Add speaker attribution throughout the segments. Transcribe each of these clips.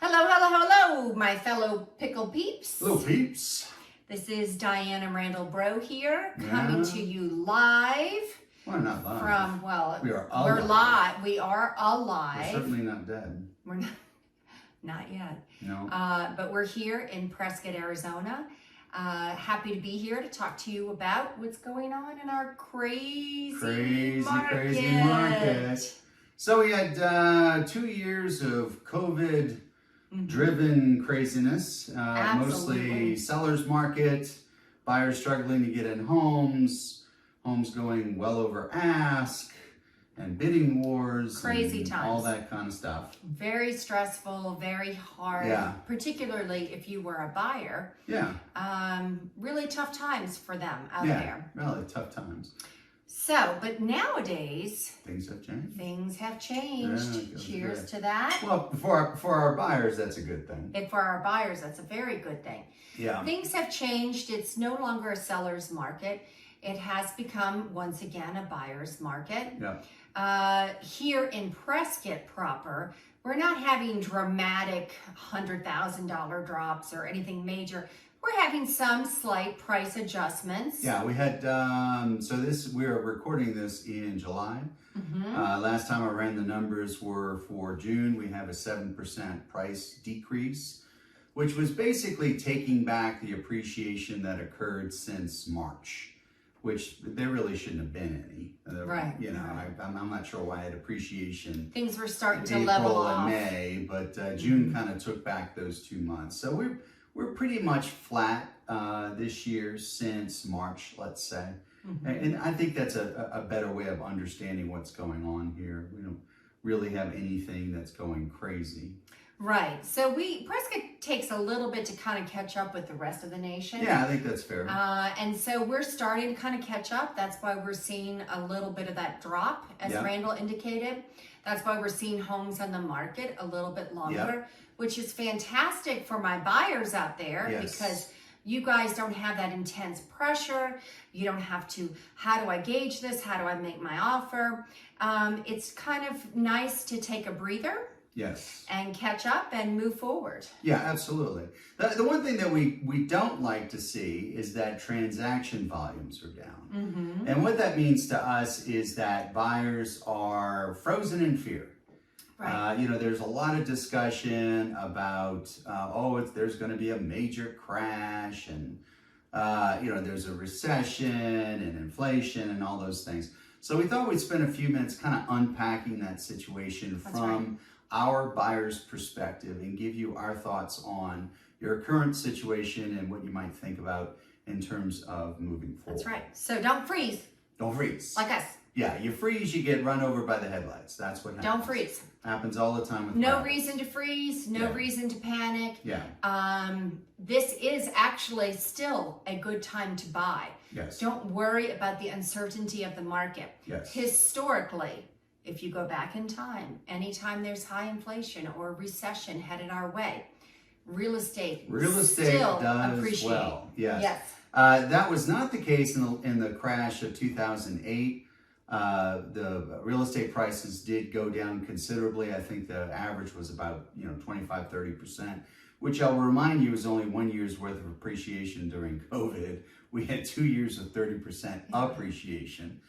Speaker 1: Hello, hello, hello, my fellow pickle peeps.
Speaker 2: Hello, peeps.
Speaker 1: This is Diane and Randall Bro here, coming to you live.
Speaker 2: We're not live.
Speaker 1: From, well,
Speaker 2: we're
Speaker 1: live. We are alive.
Speaker 2: We're certainly not dead.
Speaker 1: We're not yet.
Speaker 2: No.
Speaker 1: But we're here in Prescott, Arizona. Happy to be here to talk to you about what's going on in our crazy market.
Speaker 2: So we had 2 years of COVID-driven craziness, mostly sellers market, buyers struggling to get in homes going well over ask, and bidding wars,
Speaker 1: crazy
Speaker 2: and
Speaker 1: times,
Speaker 2: all that kind of stuff.
Speaker 1: Very stressful, very hard, particularly if you were a buyer.
Speaker 2: Yeah.
Speaker 1: Really tough times for them out there.
Speaker 2: Really tough times.
Speaker 1: So, but nowadays,
Speaker 2: things have changed.
Speaker 1: Things have changed.
Speaker 2: Yeah,
Speaker 1: cheers to that.
Speaker 2: Well, for our buyers, that's a good thing.
Speaker 1: And for our buyers, that's a very good thing.
Speaker 2: Yeah.
Speaker 1: Things have changed. It's no longer a seller's market. It has become, once again, a buyer's market.
Speaker 2: Yeah.
Speaker 1: Here in Prescott proper, we're not having dramatic $100,000 drops or anything major. We're having some slight price adjustments.
Speaker 2: Yeah, we had, we're recording this in July. Last time I ran the numbers were for June. We have a 7% price decrease, which was basically taking back the appreciation that occurred since March, which there really shouldn't have been any.
Speaker 1: Right.
Speaker 2: You know, I'm not sure why I had appreciation.
Speaker 1: Things were starting to level off.
Speaker 2: April and May, but June kind of took back those 2 months. So we're pretty much flat this year since March, let's say. And I think that's a better way of understanding what's going on here. We don't really have anything that's going crazy.
Speaker 1: Right. So Prescott takes a little bit to kind of catch up with the rest of the nation.
Speaker 2: Yeah, I think that's fair.
Speaker 1: And so we're starting to kind of catch up. That's why we're seeing a little bit of that drop, as Randall indicated. That's why we're seeing homes on the market a little bit longer, which is fantastic for my buyers out there because you guys don't have that intense pressure. You don't have to, how do I gauge this? How do I make my offer? It's kind of nice to take a breather.
Speaker 2: Yes.
Speaker 1: And catch up and move forward.
Speaker 2: Yeah, absolutely. The one thing that we don't like to see is that transaction volumes are down. And what that means to us is that buyers are frozen in fear.
Speaker 1: Right.
Speaker 2: You know, there's a lot of discussion about, there's going to be a major crash and, there's a recession and inflation and all those things. So we thought we'd spend a few minutes kind of unpacking that situation from our buyer's perspective and give you our thoughts on your current situation and what you might think about in terms of moving forward.
Speaker 1: That's right. So don't freeze.
Speaker 2: Don't freeze.
Speaker 1: Like us.
Speaker 2: Yeah, you freeze, you get run over by the headlights. That's what happens.
Speaker 1: Don't freeze.
Speaker 2: Happens all the time with
Speaker 1: no reason to freeze, no reason to panic.
Speaker 2: Yeah.
Speaker 1: This is actually still a good time to buy.
Speaker 2: Yes.
Speaker 1: Don't worry about the uncertainty of the market.
Speaker 2: Yes.
Speaker 1: Historically, if you go back in time, anytime there's high inflation or recession headed our way, real estate still
Speaker 2: does
Speaker 1: appreciate.
Speaker 2: Well. Yes.
Speaker 1: Yes.
Speaker 2: That was not the case in the crash of 2008. The real estate prices did go down considerably. I think the average was about 25-30%, which I'll remind you is only 1 year's worth of appreciation during COVID. We had 2 years of 30% appreciation.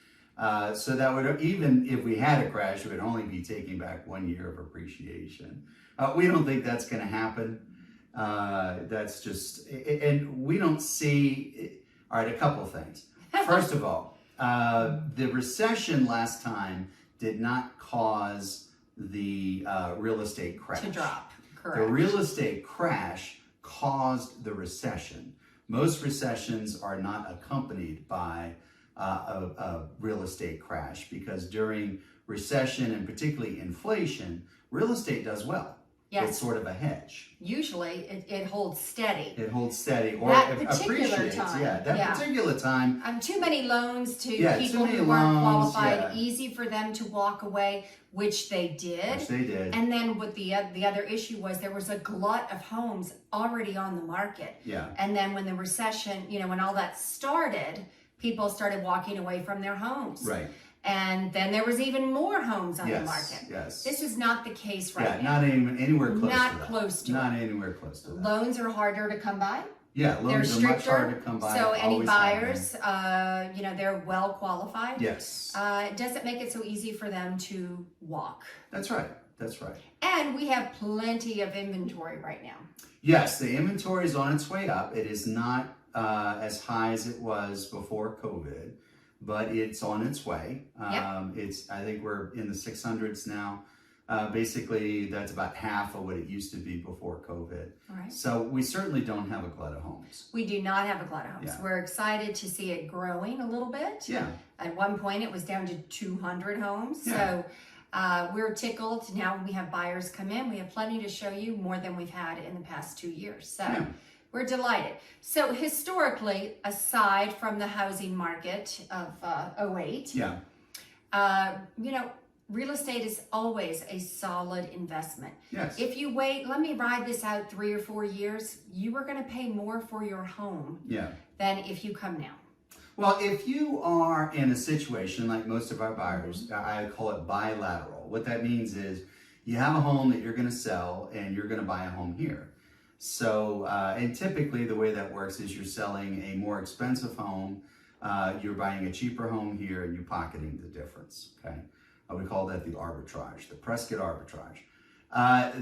Speaker 2: So that would, even if we had a crash, it would only be taking back 1 year of appreciation. We don't think that's going to happen. That's just, and we don't see, all right, a couple of things. First of all, the recession last time did not cause the real estate crash.
Speaker 1: To drop, correct.
Speaker 2: The real estate crash caused the recession. Most recessions are not accompanied by a real estate crash because during recession and particularly inflation, real estate does well.
Speaker 1: Yes.
Speaker 2: It's sort of a hedge.
Speaker 1: Usually it holds steady.
Speaker 2: It holds steady or
Speaker 1: that particular
Speaker 2: appreciates.
Speaker 1: Time.
Speaker 2: Yeah, that particular time.
Speaker 1: Too many loans to people
Speaker 2: who
Speaker 1: weren't qualified. Easy for them to walk away, which they did.
Speaker 2: Which they did.
Speaker 1: And then what the other issue was, there was a glut of homes already on the market.
Speaker 2: Yeah.
Speaker 1: And then when the recession, when all that started, people started walking away from their homes.
Speaker 2: Right.
Speaker 1: And then there was even more homes on the market.
Speaker 2: Yes.
Speaker 1: This is not the case right now.
Speaker 2: Not anywhere close to that.
Speaker 1: Not close to
Speaker 2: Not anywhere close to that.
Speaker 1: Loans are harder to come by.
Speaker 2: Yeah, loans are much harder to come by.
Speaker 1: So any buyers, they're well qualified.
Speaker 2: Yes.
Speaker 1: It doesn't make it so easy for them to walk.
Speaker 2: That's right. That's right.
Speaker 1: And we have plenty of inventory right now.
Speaker 2: Yes, the inventory is on its way up. It is not as high as it was before COVID, but it's on its way. I think we're in the 600s now. Basically, that's about half of what it used to be before COVID.
Speaker 1: All right.
Speaker 2: So we certainly don't have a glut of homes.
Speaker 1: We do not have a glut of homes.
Speaker 2: Yeah.
Speaker 1: We're excited to see it growing a little bit.
Speaker 2: Yeah.
Speaker 1: At one point, it was down to 200 homes.
Speaker 2: Yeah.
Speaker 1: So we're tickled. Now when we have buyers come in, we have plenty to show you, more than we've had in the past 2 years. So we're delighted. So historically, aside from the housing market of 08, real estate is always a solid investment.
Speaker 2: Yes.
Speaker 1: If you wait, let me ride this out 3 or 4 years, you are going to pay more for your home than if you come now.
Speaker 2: Well, if you are in a situation like most of our buyers, I call it bilateral. What that means is you have a home that you're going to sell and you're going to buy a home here. So, and typically the way that works is you're selling a more expensive home, you're buying a cheaper home here, and you're pocketing the difference, okay? We call that the arbitrage, the Prescott arbitrage.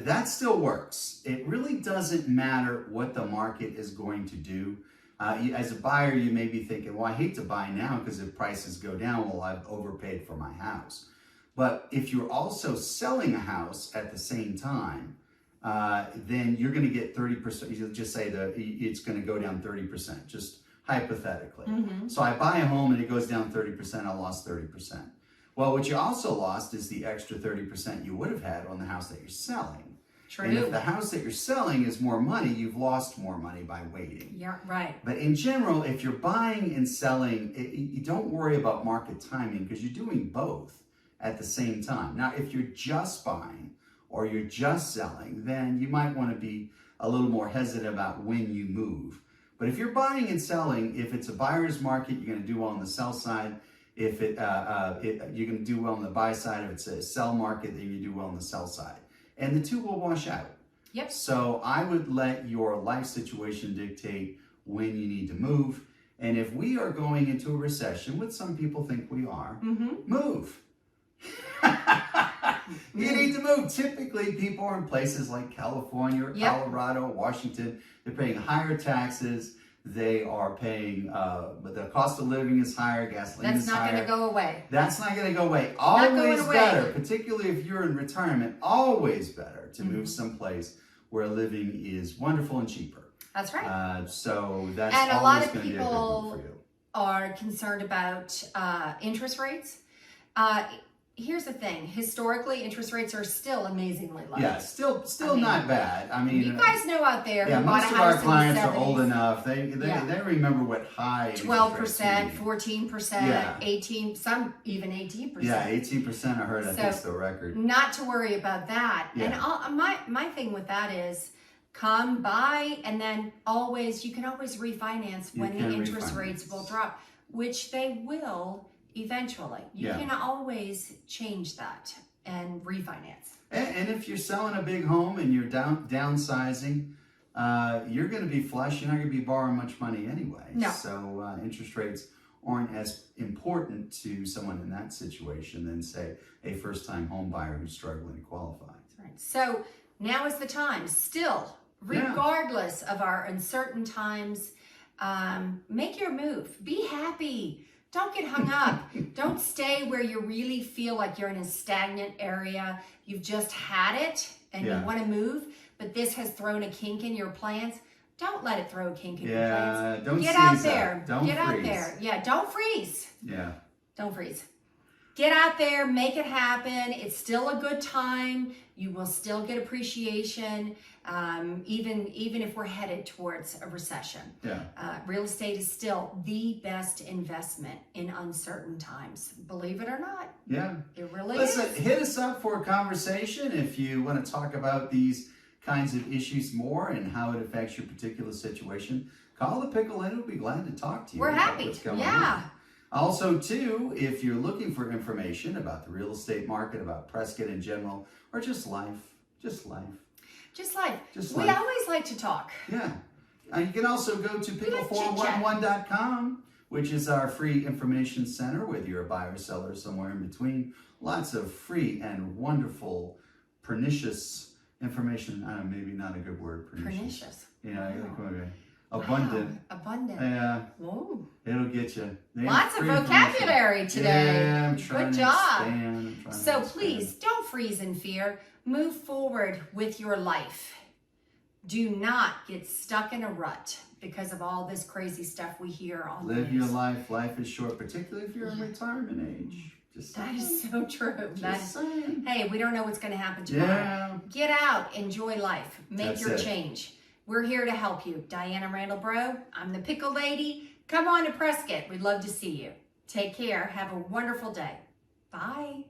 Speaker 2: That still works. It really doesn't matter what the market is going to do. As a buyer, you may be thinking, well, I hate to buy now because if prices go down, well, I've overpaid for my house. But if you're also selling a house at the same time, then you're going to get 30%. You just say that it's going to go down 30%, just hypothetically. So I buy a home and it goes down 30%, I lost 30%. Well, what you also lost is the extra 30% you would have had on the house that you're selling.
Speaker 1: True.
Speaker 2: And if the house that you're selling is more money, you've lost more money by waiting.
Speaker 1: Yeah, right.
Speaker 2: But in general, if you're buying and selling, you don't worry about market timing because you're doing both at the same time. Now, if you're just buying or you're just selling, then you might want to be a little more hesitant about when you move. But if you're buying and selling, if it's a buyer's market, you're going to do well on the sell side. If you're going to do well on the buy side. If it's a sell market, then you do well on the sell side. And the two will wash out.
Speaker 1: Yep.
Speaker 2: So I would let your life situation dictate when you need to move. And if we are going into a recession, which some people think we are, move. You need to move. Typically, people are in places like California or Colorado or Washington. They're paying higher taxes. They are paying, but the cost of living is higher, gasoline is higher.
Speaker 1: That's not going to go away.
Speaker 2: That's not going to go away. Always better, particularly if you're in retirement, always better to move someplace where living is wonderful and cheaper.
Speaker 1: That's right.
Speaker 2: So that's
Speaker 1: and
Speaker 2: always
Speaker 1: a lot of
Speaker 2: going to be a good move for you.
Speaker 1: Are concerned about interest rates. Here's the thing. Historically, interest rates are still amazingly low.
Speaker 2: Yeah, still not bad. I mean,
Speaker 1: you guys know out there.
Speaker 2: Yeah, most of our clients are old enough. They remember what high
Speaker 1: 12%, 14%, 18, some even 18%.
Speaker 2: Yeah, 18%. I heard. I think it's the record.
Speaker 1: Not to worry about that.
Speaker 2: Yeah.
Speaker 1: And my thing with that is, come buy, and then you can always refinance when the interest rates will drop, which they will. Eventually, you can always change that and refinance.
Speaker 2: And if you're selling a big home and you're downsizing, you're going to be flush. You're not going to be borrowing much money anyway.
Speaker 1: No.
Speaker 2: So interest rates aren't as important to someone in that situation than, say, a first-time home buyer who's struggling to qualify.
Speaker 1: That's right. So now is the time. Still, regardless of our uncertain times, make your move. Be happy. Don't get hung up. Don't stay where you really feel like you're in a stagnant area. You've just had it and you want to move, but this has thrown a kink in your plans. Don't let it throw a kink in your plans.
Speaker 2: Don't
Speaker 1: get out
Speaker 2: seize
Speaker 1: there.
Speaker 2: up. Don't
Speaker 1: get
Speaker 2: freeze.
Speaker 1: Out there. Yeah, don't freeze.
Speaker 2: Yeah.
Speaker 1: Don't freeze. Get out there, make it happen. It's still a good time. You will still get appreciation, even if we're headed towards a recession.
Speaker 2: Yeah.
Speaker 1: Real estate is still the best investment in uncertain times. Believe it or not.
Speaker 2: Yeah.
Speaker 1: It really
Speaker 2: Listen,
Speaker 1: is.
Speaker 2: hit us up for a conversation if you want to talk about these kinds of issues more and how it affects your particular situation. Call the Pickle Lady. We'll be glad to talk to you.
Speaker 1: We're
Speaker 2: about
Speaker 1: happy.
Speaker 2: What's going
Speaker 1: Yeah.
Speaker 2: on. Also, too, if you're looking for information about the real estate market, about Prescott in general, or just life.
Speaker 1: We always like to talk.
Speaker 2: Yeah. You can also go to pickle411.com, which is our free information center, whether you're a buyer or seller, somewhere in between. Lots of free and wonderful, pernicious information. Maybe not a good word, pernicious. Yeah, abundant.
Speaker 1: Wow. Abundant.
Speaker 2: Yeah.
Speaker 1: Whoa.
Speaker 2: It'll get you.
Speaker 1: Lots of vocabulary today.
Speaker 2: Yeah, I'm trying
Speaker 1: Good
Speaker 2: to
Speaker 1: job.
Speaker 2: expand.
Speaker 1: So please don't freeze in fear. Move forward with your life. Do not get stuck in a rut because of all this crazy stuff we hear on the
Speaker 2: Live
Speaker 1: news.
Speaker 2: your life. Life is short, particularly if you're in retirement age.
Speaker 1: That is so true.
Speaker 2: Saying.
Speaker 1: Hey, we don't know what's going to happen tomorrow.
Speaker 2: Yeah.
Speaker 1: Get out. Enjoy life. Make
Speaker 2: That's
Speaker 1: your
Speaker 2: it.
Speaker 1: change. We're here to help you. Diane and Randall Bro. I'm the Pickle Lady. Come on to Prescott. We'd love to see you. Take care. Have a wonderful day. Bye.